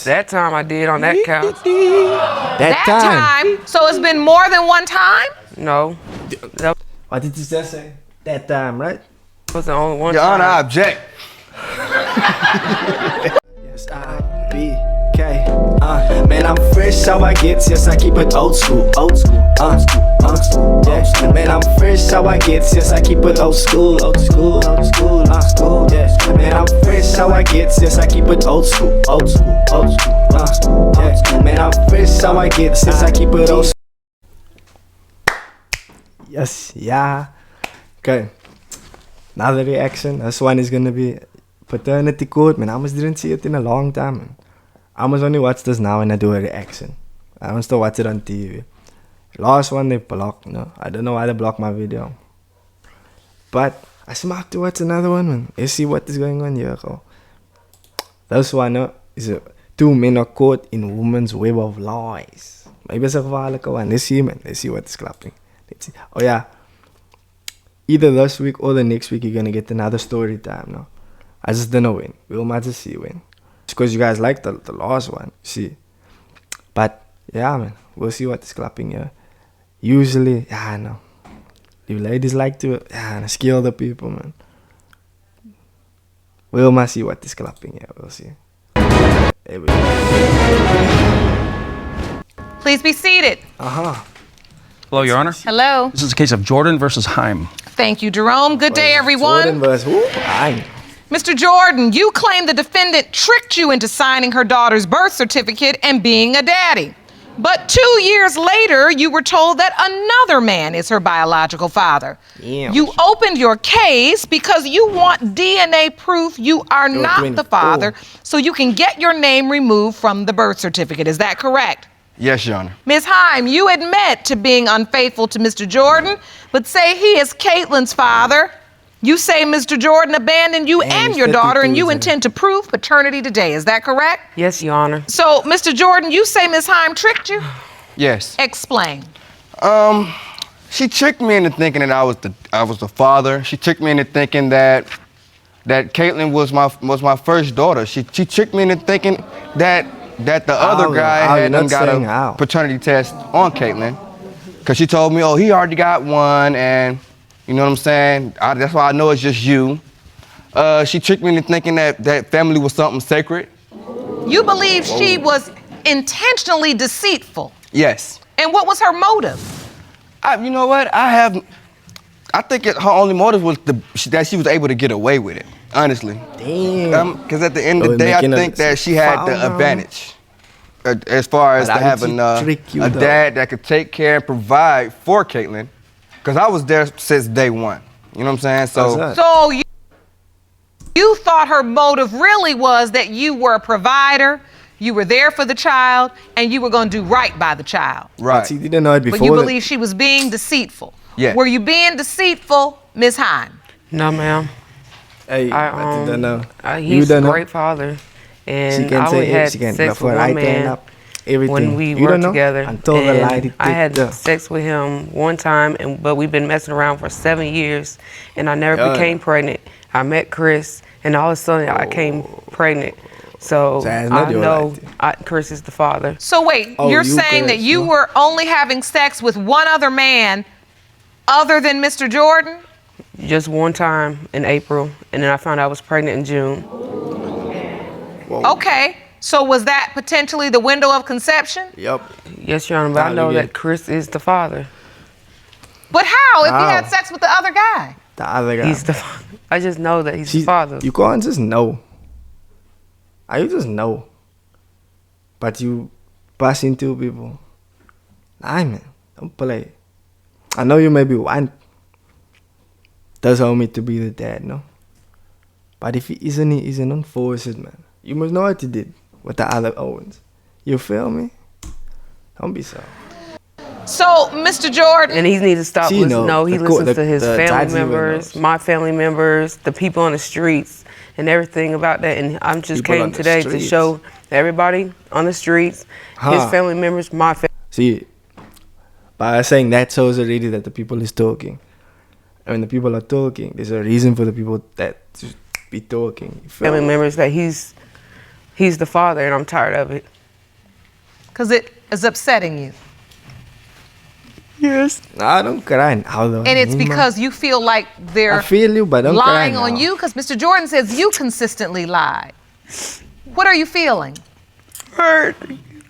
That time I did on that couch. That time? So it's been more than one time? No. That What did you just say? That time, right? was the only one Your time. Honor, I object. Yes, I-B-K. Man, I'm fresh how I get. Yes, I keep it old school. Old school. Yeah. Man, I'm fresh how I get. Yes, I keep it old school. Old school. Old school. Old school. Yeah. Man, I'm fresh how I get. Yes, I keep it old school. Old school. Old school. Yeah. Man, I'm fresh how I get. Yes, I keep it old school. Yes, yeah. Okay. Another reaction. This one is gonna be paternity court. Man, I almost didn't see it in a long time, man. I almost only watch this now when I do a reaction. I don't still watch it on TV. Last one they blocked, no. I don't know why they blocked my video. But I smack to watch another one, man. You see what is going on here, go. This one is two men are caught in woman's web of lies. Maybe it's a gevaarlijke one. Let's see, man. Let's see what is clapping. Let's see. Oh yeah. Either this week or the next week you're gonna get another story time, no. I just don't know when. We'll might just see when. It's because you guys like the last one, see. But yeah, man, we'll see what is clapping here. Usually, yeah, I know. You ladies like to scare the people, man. We'll might see what is clapping here. We'll see. There we go. Please be seated. Hello, Your Honor. Hello. This is a case of Jordan versus Heim. Thank you, Jerome. Good day, everyone. Jordan versus who? Aye. Mr. Jordan, you claim the defendant tricked you into signing her daughter's birth certificate and being a daddy. But 2 years later, you were told that another man is her biological father. Damn. You opened your case because you want DNA proof you are not the father, so you can get your name removed from the birth certificate. Is that correct? Yes, Your Honor. Ms. Heim, you admit to being unfaithful to Mr. Jordan, but say he is Caitlin's father. You say Mr. Jordan abandoned you and your daughter, and you intend to prove paternity today. Is that correct? Yes, Your Honor. So, Mr. Jordan, you say Ms. Heim tricked you? Yes. Explain. She tricked me into thinking that I was the father. She tricked me into thinking that Caitlin was my first daughter. She tricked me into thinking that the other guy had done got a paternity test on Caitlin, because she told me, oh, he already got one, and you know what I'm saying? That's why I know it's just you. She tricked me into thinking that family was something sacred. You believe she was intentionally deceitful? Yes. And what was her motive? You know what? I think her only motive was that she was able to get away with it, honestly. Damn. Because at the end of the day, I think that she had the advantage as far as to having a dad that could take care and provide for Caitlin. Because I was there since day one. You know what I'm saying? So you thought her motive really was that you were a provider, you were there for the child, and you were going to do right by the child. Right. She didn't know it before. But you believe she was being deceitful. Yeah. Were you being deceitful, Ms. Heim? No, ma'am. Hey, I didn't know. He's a great father. And I only had sex with one man when we worked together. And I had sex with him one time, but we've been messing around for 7 years, and I never became pregnant. I met Chris, and all of a sudden I came pregnant. So I know Chris is the father. So wait, you're saying that you were only having sex with one other man other than Mr. Jordan? Just one time in April, and then I found out I was pregnant in June. Okay, so was that potentially the window of conception? Yep. Yes, Your Honor, but I know that Chris is the father. But how if you had sex with the other guy? The other guy. He's the father. I just know that he's the father. You can't just know. You just know. But you pass into people. Nah, man, don't play. I know you maybe want this homie to be the dad, no? But if he isn't unforced, man. You must know what you did with the other Owens. You feel me? Don't be so. So, Mr. Jordan. And he needs to stop listening. No, he listens to his family members, my family members, the people on the streets, and everything about that. And I just came today to show everybody on the streets, his family members, my family. See, by saying that shows already that the people is talking. And when the people are talking, there's a reason for the people that be talking. Family members that he's He's the father, and I'm tired of it. Because it is upsetting you. Yes. I don't cry now, though. And it's because you feel like they're I feel you, but don't lying cry on now. you? Because Mr. Jordan says you consistently lie. What are you feeling? Hurt.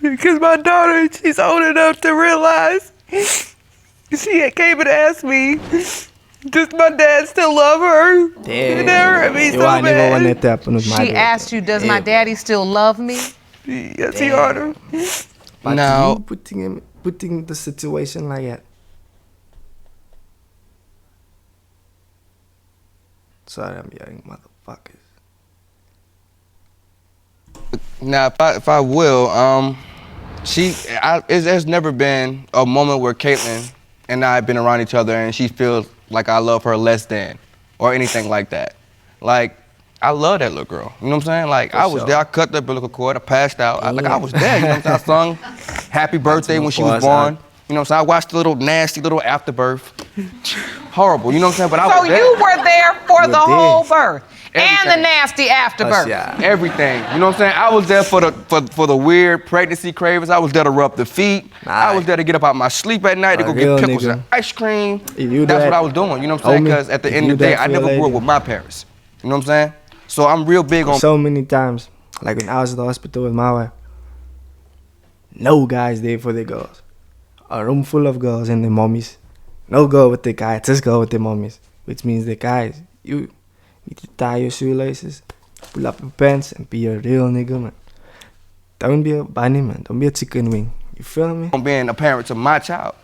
Because my daughter, she's old enough to realize. She came and asked me, does my dad still love her? Damn. And that hurt me so bad. She asked you, does my daddy still love me? Yes, Your Honor. But Now, you putting the situation like that. Sorry, I'm yelling, motherfuckers. now if I will, there's never been a moment where Caitlin and I have been around each other and she feels like I love her less than, or anything like that. Like, I love that little girl. You know what I'm saying? Like, I was there. I cut the umbilical cord. I passed out. I was there. You know what I'm saying? I sung "Happy Birthday" when she was born. You know what I'm saying? I watched the little nasty little afterbirth. Horrible. You know what I'm saying? But I was there. So you were there for the whole birth. And the nasty afterbirth. Everything. You know what I'm saying? I was there for the weird pregnancy cravings. I was there to rub the feet. I was there to get up out my sleep at night to go get pickles and ice cream. That's what I was doing. You know what I'm saying? Because at the end of the day, I never grew up with my parents. You know what I'm saying? So I'm real big on. So many times, like when I was at the hospital with my wife, no guys there for the girls. A room full of girls and their mommies. No girl with the guy, just girl with their mommies. Which means the guys, you need to tie your shoelaces, pull up your pants, and be a real nigga, man. Don't be a bunny, man. Don't be a chicken wing. You feel me? Being a parent to my child.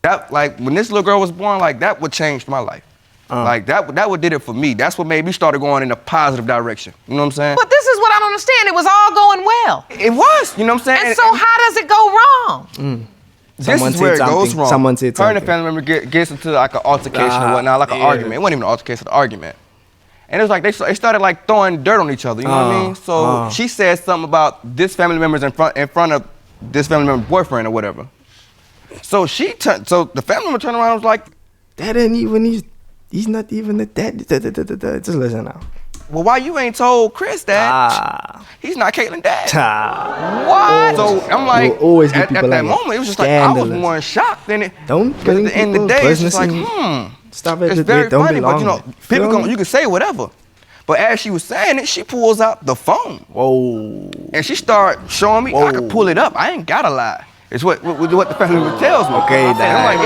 That, like, when this little girl was born, like, that would change my life. Like, that would did it for me. That's what made me start going in a positive direction. You know what I'm saying? But this is what I don't understand. It was all going well. It was, you know what I'm saying? And so how does it go wrong? This is where it goes wrong. Someone said her something. and the family member gets into like an altercation or whatnot, like an argument. It wasn't even an altercation, an argument. And it was like they started like throwing dirt on each other. You know what I mean? So she said something about this family member's in front of this family member's boyfriend or whatever. So so the family member turned around and was like, "That ain't even he's not even the dad." Just listen now. Well, why you ain't told Chris that he's not Caitlin's dad? What? So I'm like, always at that moment, it was just like, I was more in shock than it. Don't Because at the end of the day, it's just like, Stop it's very funny, but you know, you can say whatever. But as she was saying it, she pulls out the phone. Whoa. And she started showing me, I could pull it up. I ain't gotta lie. It's what the family member tells me. Okay, I'm like,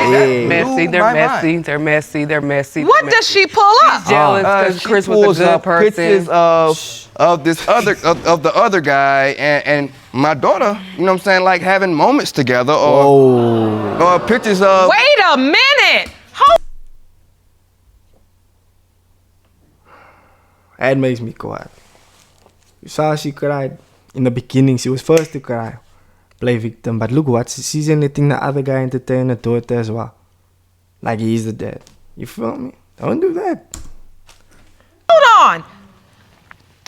They're messy. What does she pull up? She's jealous because she Chris pulls was a good up pictures person. of this of the other guy and my daughter, you know what I'm saying, like having moments together or pictures of. Wait a minute. That makes me quiet. You saw she cried. In the beginning, she was first to cry. Play victim. But look what, she's letting the other guy entertain her daughter as well. Like he's the dad. You feel me? Don't do that. Hold on.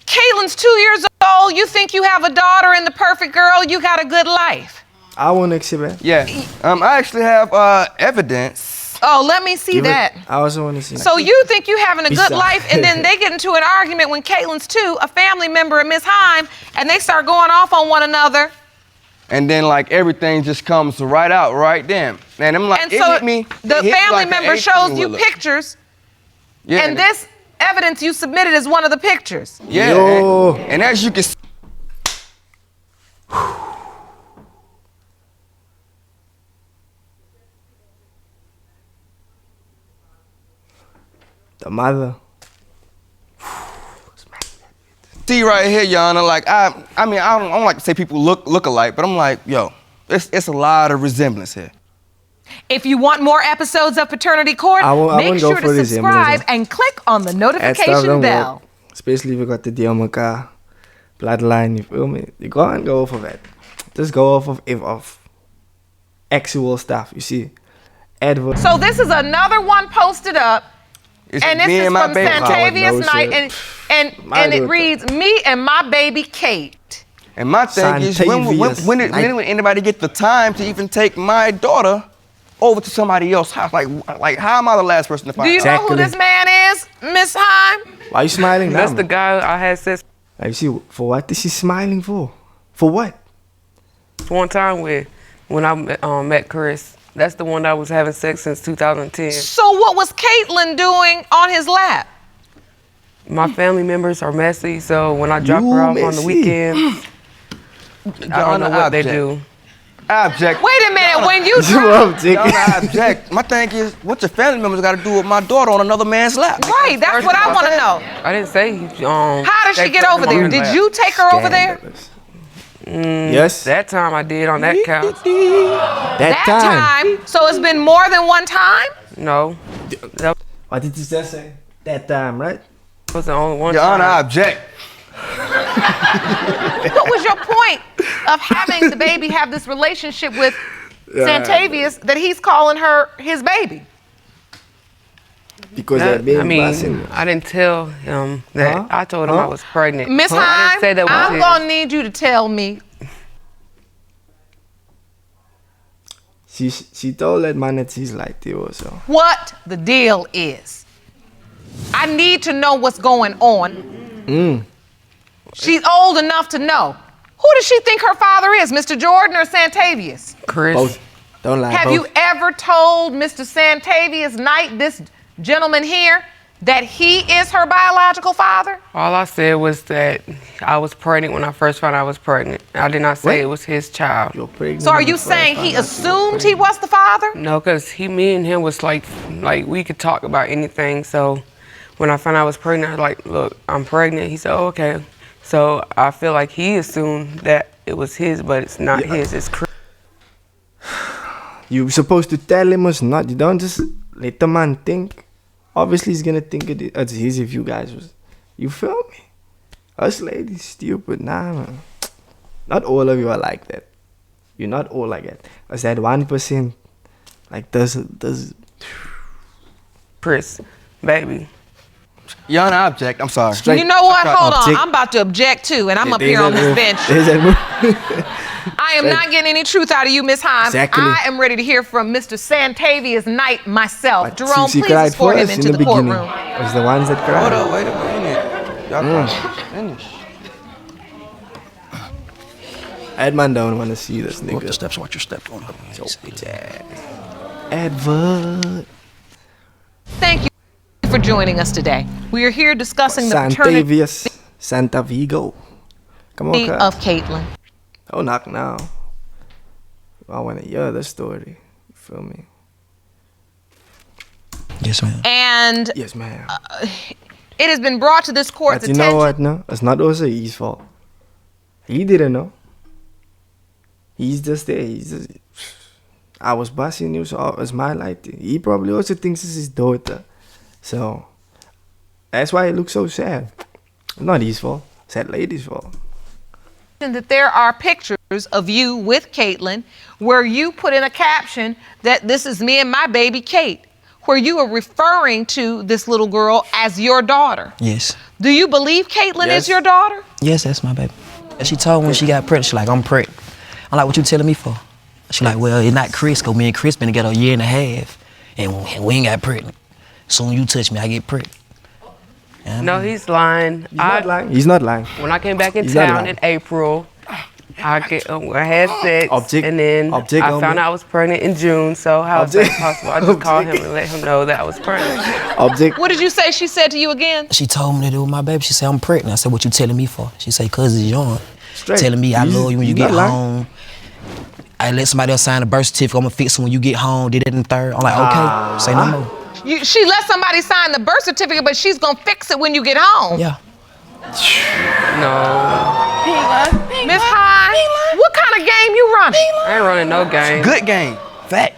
Caitlin's 2 years old. You think you have a daughter and the perfect girl, you got a good life. I won't accept it. Yeah. I actually have evidence. Oh, let me see that. I also want to see. So you think you having a good life, and then they get into an argument when Caitlin's 2, a family member of Miss Heim, and they start going off on one another. And then like everything just comes right out right then. And I'm like, and so the family member shows you pictures, and this evidence you submitted is one of the pictures. Yeah, and as you can see, the mother. See right here, Your Honor, like I mean, I don't like to say people look alike, but I'm like, yo, it's a lot of resemblance here. If you want more episodes of Paternity Court, make sure to subscribe and click on the notification bell. Especially if you got the DMK bloodline, you feel me? You can't go off of that. Just go off of actual stuff, you see. So this is another one posted up. And this is from Santavius Knight, and it reads, "Me and my baby Kate." And my thing is, when did anybody get the time to even take my daughter over to somebody else's house? Like how am I the last person to find out? Do you know who this man is, Miss Heim? Why are you smiling now? That's the guy I had sex Like, see, for what is she smiling for? For what? One time when I met Chris, that's the one that I was having sex since 2010. So what was Caitlin doing on his lap? My family members are messy, so when I drop her off on the weekends, I don't know what they do. I object. Wait a minute, when you I object. My thing is, what your family members got to do with my daughter on another man's lap? Right, that's what I want to know. I didn't say. How did she get over there? Did you take her over there? Yes. That time I did on that couch. That time. So it's been more than one time? No. What did you just say? That time, right? That was the only one Your time. Honor, I object. What was your point of having the baby have this relationship with Santavius that he's calling her his baby? Because I didn't tell him that. I told him I was pregnant. Miss Heim, I'm going to need you to tell me. She told that man that she's like you also. What the deal is. I need to know what's going on. She's old enough to know. Who does she think her father is, Mr. Jordan or Santavius? Chris. Both. Don't lie. Have you ever told Mr. Santavius Knight, this gentleman here, that he is her biological father? All I said was that I was pregnant when I first found out I was pregnant. I did not say it was his child. You're pregnant. So are you saying he assumed he was the father? No, because me and him was like we could talk about anything. So when I found out I was pregnant, I was like, look, I'm pregnant. He said, oh, okay. So I feel like he assumed that it was his, but it's not his, it's Chris. You're supposed to tell him or not. You don't just let the man think. Obviously, he's gonna think it's his if you guys was. You feel me? Us ladies stupid. Nah, man. Not all of you are like that. You're not all like that. Us that 1%, like does. Chris, baby. Your Honor, I object. I'm sorry. You know what? Hold on. I'm about to object too, and I'm up here on this bench. I am not getting any truth out of you, Miss Heim. Exactly. I am ready to hear from Mr. Santavius Knight myself. But Jerome, she please cried escort for him us into in the beginning. courtroom. It was the ones that cried. Hold on, wait a minute. Y'all finish. Edmund don't want to see this nigga. Watch your steps, watch your steps. Edward. Thank you for joining us today. We are here discussing the paternity Santavius, Santa Vigo. Come on, of Caitlin. Oh, knock now. I want to hear the story. You feel me? Yes, ma'am. And Yes, ma'am. it has been brought to this court's But you attention. know what? No, it's not also his fault. He didn't know. He's just there. I was busting you, so it's my light. He probably also thinks it's his daughter. So that's why it looks so sad. It's not his fault. It's that lady's fault. That there are pictures of you with Caitlin where you put in a caption that this is me and my baby Kate, where you are referring to this little girl as your daughter. Yes. Do you believe Caitlin is your daughter? Yes, that's my baby. She told me when she got pregnant, she like, I'm pregnant. I'm like, what you telling me for? She like, well, it's not Chris, because me and Chris been together a year and a half, and we ain't got pregnant. Soon you touch me, I get pregnant. No, he's lying. He's not lying. When I came back in town in April, I had sex, and then I found out I was pregnant in June. So how is that possible? I just called him and let him know that I was pregnant. What did you say she said to you again? She told me that it was my baby. She said, I'm pregnant. I said, what you telling me for? She said, cause it's young. Telling me I love you when you get home. I let somebody else sign a birth certificate. I'm gonna fix it when you get home. Did it in the third. I'm like, okay, say no more. She let somebody sign the birth certificate, but she's gonna fix it when you get home. Yeah. No. Miss High, what kind of game you running? I ain't running no game. Good game. Fact.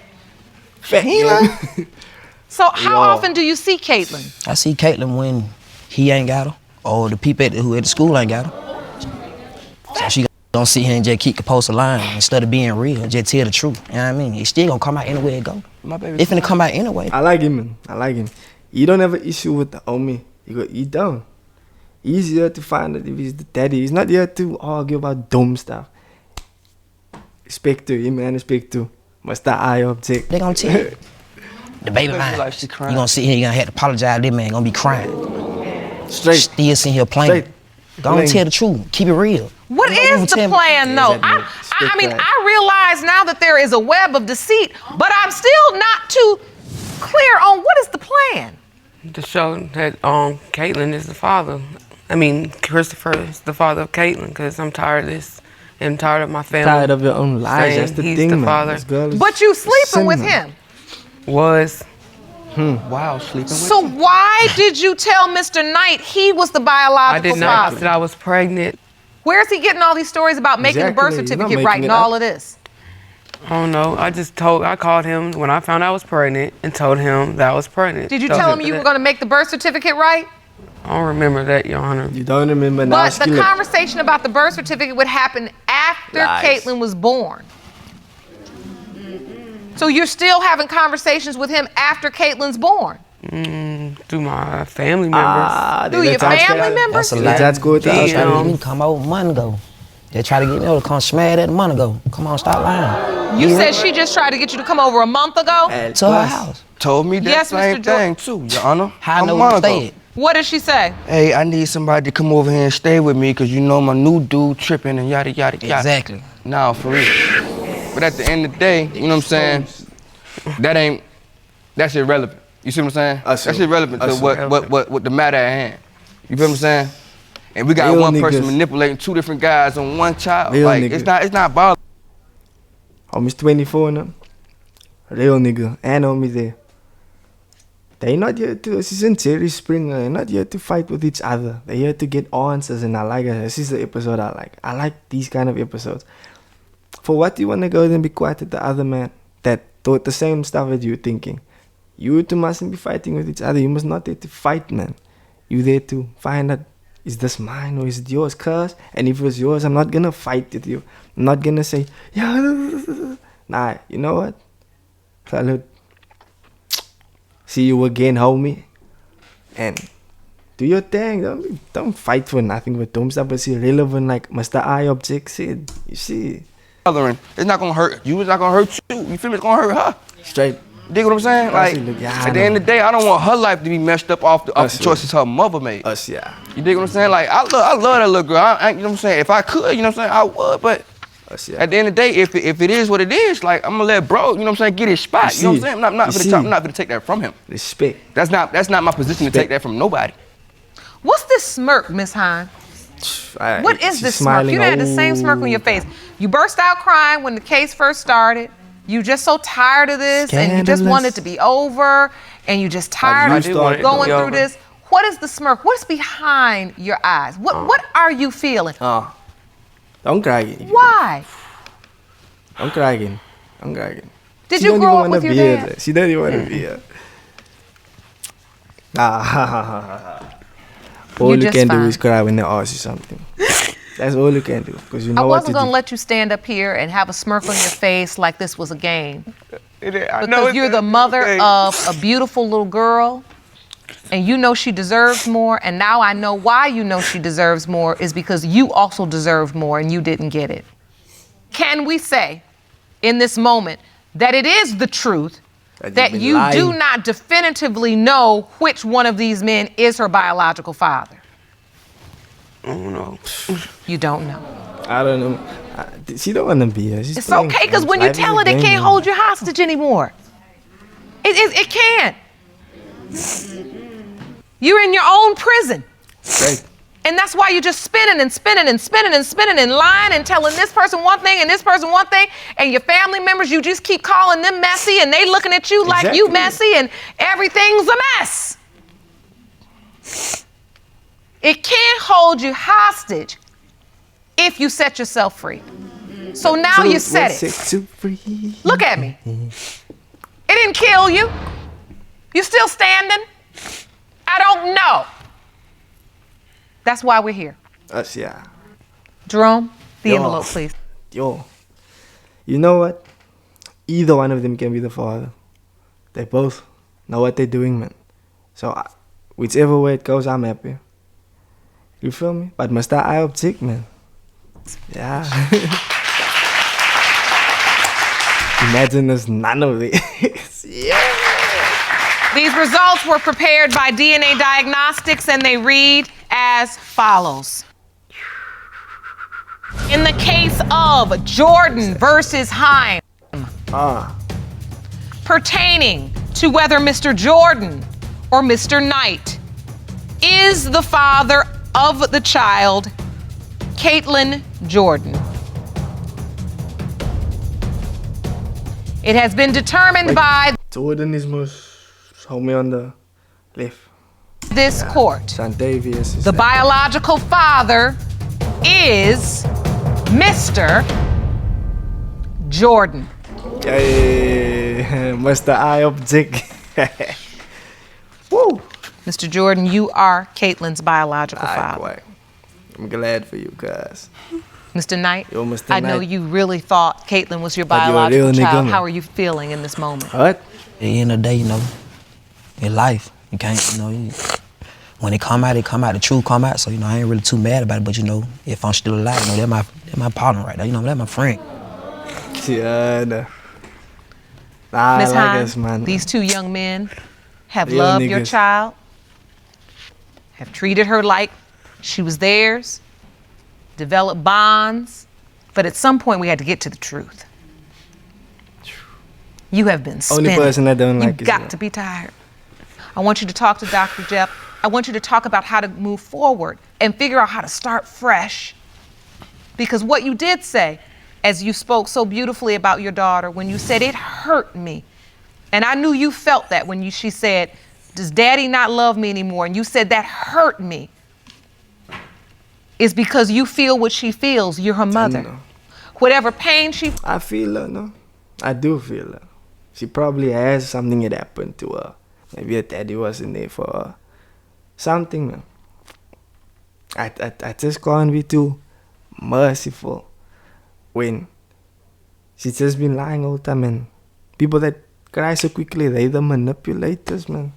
So how often do you see Caitlin? I see Caitlin when he ain't got her, or the people who at the school ain't got her. So she don't sit here and just keep the post line instead of being real, just tell the truth. You know what I mean? It's still gonna come out anywhere it go. It's gonna come out anyway. I like him, man. I like him. You don't have an issue with the homie. You don't. He's here to find out if he's the daddy. He's not here to argue about dumb stuff. Speak to him, man. Speak to Mr. I object. They gonna tell you. The baby mine. You gonna sit here, you gonna have to apologize. This man gonna be crying. Straight. Still sitting here playing. Go and tell the truth. Keep it real. What is the plan, though? I mean, I realize now that there is a web of deceit, but I'm still not too clear on what is the plan. To show that Caitlin is the father. I mean, Christopher is the father of Caitlin, because I'm tired of this. I'm tired of my family. Tired of your own lies. That's the thing, man. Father. But you sleeping with him. Was. Wow, sleeping with So why did you tell Mr. Knight he was the biological father? I did not. father? I said I was pregnant. Where's he getting all these stories about making the birth certificate right and all of this? I don't know. I called him when I found I was pregnant and told him that I was pregnant. Did you tell him you were going to make the birth certificate right? I don't remember that, Your Honor. You don't remember now? But the conversation about the birth certificate would happen after Caitlin was born. So you're still having conversations with him after Caitlin's born? Through my family members. Through your family members? That's a lie. That's good. They try to get me to come over a month ago. They try to get me to come smash that a month ago. Come on, stop lying. You said she just tried to get you to come over a month ago? To her house. Told me that same thing too, Your Honor. How I know what they What did she say? Hey, I need somebody to come over here and stay with me because you know my new dude tripping and yada, yada, yada. Exactly. Nah, for real. But at the end of the day, you know what I'm saying? That's irrelevant. You see what I'm saying? That's irrelevant to what the matter at hand. You feel what I'm saying? And we got one person manipulating two different guys on one child. Like, it's not bothering. Homie's 24 now. Real nigga. And homie there. They're not here to, this isn't Jerry Springer, they're not here to fight with each other. They're here to get answers, and I like it. This is the episode I like. I like these kind of episodes. For what do you want to go and be quiet at the other man that thought the same stuff that you're thinking? You two mustn't be fighting with each other. You must not there to fight, man. You there to find out, is this mine or is it yours, cuz? And if it was yours, I'm not gonna fight with you. I'm not gonna say, yeah. Nah, you know what? Salud. See you again, homie. And do your thing. Don't fight for nothing with dumb stuff. It's irrelevant, like Mr. I Object said. You see. It's not gonna hurt you. It's not gonna hurt you. You feel me? It's gonna hurt her. Straight. Dig what I'm saying? Like, at the end of the day, I don't want her life to be messed up off the choices her mother made. You dig what I'm saying? Like, I love that little girl. You know what I'm saying? If I could, you know what I'm saying, I would. But at the end of the day, if it is what it is, like, I'm gonna let bro, you know what I'm saying, get his spot. You know what I'm saying? I'm not gonna take that from him. Respect. That's not my position to take that from nobody. What's this smirk, Miss Hine? What is this smirk? You had the same smirk on your face. You burst out crying when the case first started. You just so tired of this, and you just want it to be over, and you just tired of going through this. What is the smirk? What's behind your eyes? What are you feeling? Don't cry again. Why? Don't cry again. Don't cry again. Did you grow up with your dad? She doesn't even want to be here. All you can do is cry when they ask you something. That's all you can do, because you know what to do. I wasn't gonna let you stand up here and have a smirk on your face like this was a game. Because you're the mother of a beautiful little girl, and you know she deserves more, and now I know why you know she deserves more is because you also deserved more and you didn't get it. Can we say in this moment that it is the truth that you do not definitively know which one of these men is her biological father? I don't know. You don't know. I don't know. She don't want to be here. It's okay, because when you tell her they can't hold you hostage anymore. It can't. You're in your own prison. Right. And that's why you're just spinning and spinning and spinning and spinning and lying and telling this person one thing and this person one thing. And your family members, you just keep calling them messy and they looking at you like you messy and everything's a mess. It can't hold you hostage if you set yourself free. So now you set it. Look at me. It didn't kill you. You still standing? I don't know. That's why we're here. Jerome, the envelope, please. You know what? Either one of them can be the father. They both know what they're doing, man. So whichever way it goes, I'm happy. You feel me? But Mr. I Object, man. Yeah. Imagine there's none of it. These results were prepared by DNA Diagnostics and they read as follows. In the case of Jordan versus Haim, pertaining to whether Mr. Jordan or Mr. Knight is the father of the child, Caitlin Jordan. It has been determined by Jordan is homie on the left. This court. Santavius is the biological father is Mr. Jordan. Hey, Mr. Eye Object. Woo! Mr. Jordan, you are Caitlin's biological father. Quite. I'm glad for you, guys. Mr. Knight, Yo, Mr. I know Knight. you really thought Caitlin was your But you're a biological real child. nigga, How are you feeling in this moment? What? At the end of the day, in life, you can't, when it come out, the truth come out. So, I ain't really too mad about it. But, if I'm still alive, that's my partner right there. That's my friend. Yeah, Ms. like Hines, man. these two young men have Real loved your niggas. child, have treated her like she was theirs, developed bonds, but at some point we had to get to the truth. You have been spinning. Only person I don't like You've is got you. to be tired. I want you to talk to Dr. Jeff. I want you to talk about how to move forward and figure out how to start fresh. Because what you did say, as you spoke so beautifully about your daughter, when you said it hurt me, and I knew you felt that when she said, does daddy not love me anymore? And you said that hurt me. Is because you feel what she feels. You're her mother. Whatever pain I feel her, no? I do feel her. She probably has something that happened to her. Maybe her daddy wasn't there for her. Something, man. I just can't be too merciful when she's just been lying all the time, man. People that cry so quickly, they're the manipulators, man.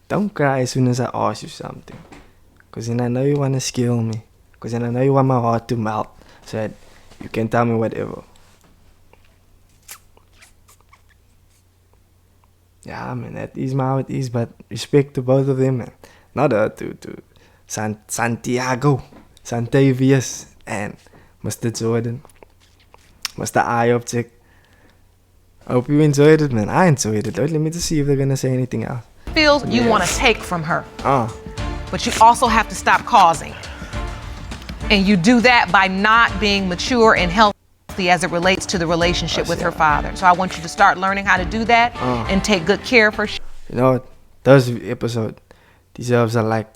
Don't cry as soon as I ask you something. Because then I know you want to kill me. Because then I know you want my heart to melt. So that you can tell me whatever. Yeah, man, that is how it is. But respect to both of them, man. Not to Santiago, Santavius, and Mr. Jordan, Mr. Eye Object. I hope you enjoyed it, man. I enjoyed it. Let me just see if they're going to say anything else. feels you want to take from her. But you also have to stop causing. And you do that by not being mature and healthy as it relates to the relationship with her father. So I want you to start learning how to do that and take good care of her. You know what? Those episode deserves a like.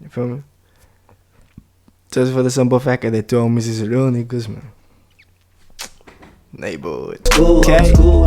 You feel me? Just for the simple fact that they told me this is real niggas, man. Neighborhood. Okay. School,